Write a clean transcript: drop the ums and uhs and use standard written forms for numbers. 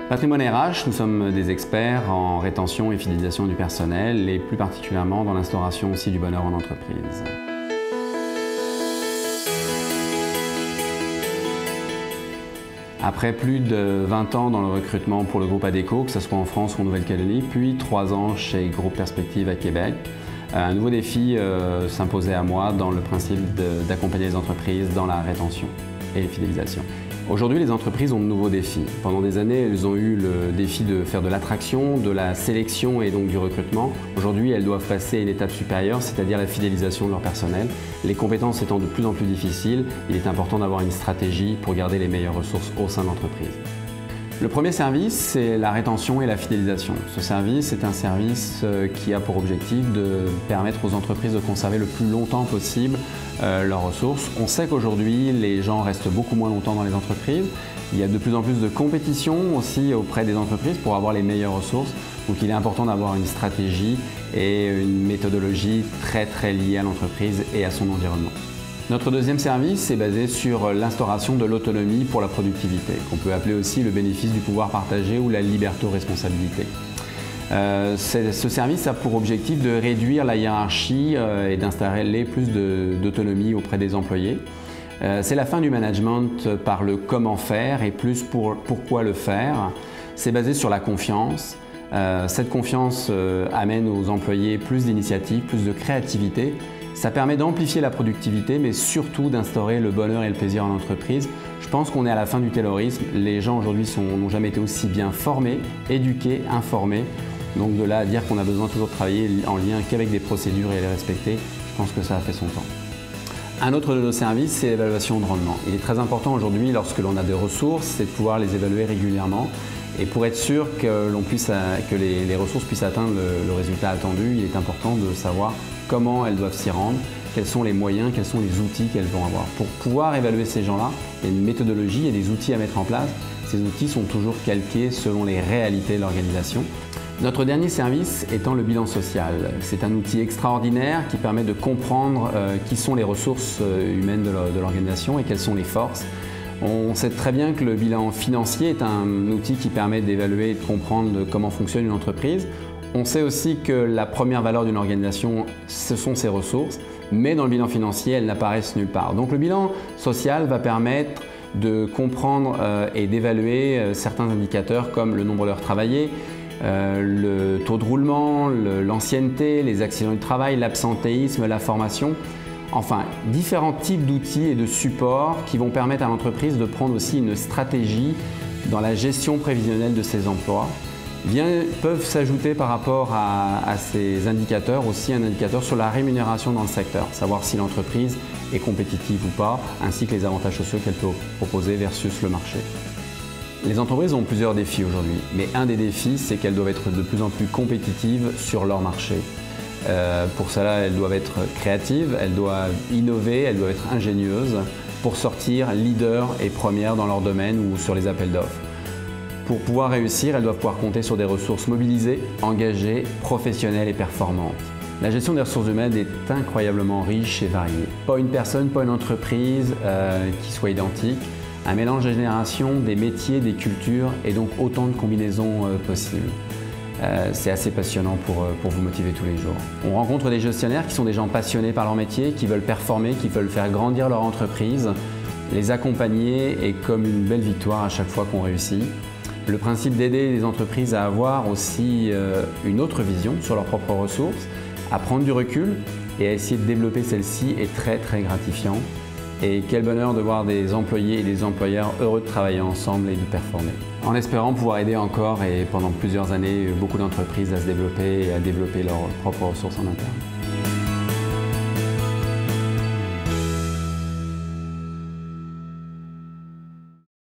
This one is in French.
Patrimoine RH, nous sommes des experts en rétention et fidélisation du personnel et plus particulièrement dans l'instauration aussi du bonheur en entreprise. Après plus de 20 ans dans le recrutement pour le groupe Adecco, que ce soit en France ou en Nouvelle-Calédonie, puis 3 ans chez Groupe Perspective à Québec, un nouveau défi s'imposait à moi dans le principe d'accompagner les entreprises dans la rétention et la fidélisation. Aujourd'hui, les entreprises ont de nouveaux défis. Pendant des années, elles ont eu le défi de faire de l'attraction, de la sélection et donc du recrutement. Aujourd'hui, elles doivent passer à une étape supérieure, c'est-à-dire la fidélisation de leur personnel. Les compétences étant de plus en plus difficiles, il est important d'avoir une stratégie pour garder les meilleures ressources au sein de l'entreprise. Le premier service, c'est la rétention et la fidélisation. Ce service est un service qui a pour objectif de permettre aux entreprises de conserver le plus longtemps possible leurs ressources. On sait qu'aujourd'hui, les gens restent beaucoup moins longtemps dans les entreprises. Il y a de plus en plus de compétition aussi auprès des entreprises pour avoir les meilleures ressources. Donc il est important d'avoir une stratégie et une méthodologie très liée à l'entreprise et à son environnement. Notre deuxième service est basé sur l'instauration de l'autonomie pour la productivité, qu'on peut appeler aussi le bénéfice du pouvoir partagé ou la liberté-responsabilité. Ce service a pour objectif de réduire la hiérarchie et d'installer plus d'autonomie auprès des employés. C'est la fin du management par le comment faire et plus pour pourquoi le faire. C'est basé sur la confiance. Cette confiance amène aux employés plus d'initiative, plus de créativité. Ça permet d'amplifier la productivité, mais surtout d'instaurer le bonheur et le plaisir en entreprise. Je pense qu'on est à la fin du taylorisme. Les gens aujourd'hui n'ont jamais été aussi bien formés, éduqués, informés. Donc de là à dire qu'on a besoin toujours de travailler en lien qu'avec des procédures et les respecter, je pense que ça a fait son temps. Un autre de nos services, c'est l'évaluation de rendement. Il est très important aujourd'hui, lorsque l'on a des ressources, c'est de pouvoir les évaluer régulièrement. Et pour être sûr que les ressources puissent atteindre le résultat attendu, il est important de savoir comment elles doivent s'y rendre, quels sont les moyens, quels sont les outils qu'elles vont avoir. Pour pouvoir évaluer ces gens-là, il y a une méthodologie et des outils à mettre en place. Ces outils sont toujours calqués selon les réalités de l'organisation. Notre dernier service étant le bilan social. C'est un outil extraordinaire qui permet de comprendre qui sont les ressources humaines de l'organisation et quelles sont les forces. On sait très bien que le bilan financier est un outil qui permet d'évaluer et de comprendre comment fonctionne une entreprise. On sait aussi que la première valeur d'une organisation, ce sont ses ressources, mais dans le bilan financier, elles n'apparaissent nulle part. Donc le bilan social va permettre de comprendre et d'évaluer certains indicateurs comme le nombre d'heures travaillées, le taux de roulement, l'ancienneté, les accidents du travail, l'absentéisme, la formation. Enfin, différents types d'outils et de supports qui vont permettre à l'entreprise de prendre aussi une stratégie dans la gestion prévisionnelle de ses emplois. Peuvent s'ajouter par rapport à ces indicateurs aussi un indicateur sur la rémunération dans le secteur, savoir si l'entreprise est compétitive ou pas, ainsi que les avantages sociaux qu'elle peut proposer versus le marché. Les entreprises ont plusieurs défis aujourd'hui, mais un des défis, c'est qu'elles doivent être de plus en plus compétitives sur leur marché. Pour cela, elles doivent être créatives, elles doivent innover, elles doivent être ingénieuses pour sortir leader et première dans leur domaine ou sur les appels d'offres. Pour pouvoir réussir, elles doivent pouvoir compter sur des ressources mobilisées, engagées, professionnelles et performantes. La gestion des ressources humaines est incroyablement riche et variée. Pas une personne, pas une entreprise qui soit identique. Un mélange de générations, des métiers, des cultures et donc autant de combinaisons possibles. C'est assez passionnant pour vous motiver tous les jours. On rencontre des gestionnaires qui sont des gens passionnés par leur métier, qui veulent performer, qui veulent faire grandir leur entreprise. Les accompagner est comme une belle victoire à chaque fois qu'on réussit. Le principe d'aider les entreprises à avoir aussi une autre vision sur leurs propres ressources, à prendre du recul et à essayer de développer celle-ci est très gratifiant. Et quel bonheur de voir des employés et des employeurs heureux de travailler ensemble et de performer. En espérant pouvoir aider encore et pendant plusieurs années beaucoup d'entreprises à se développer et à développer leurs propres ressources en interne.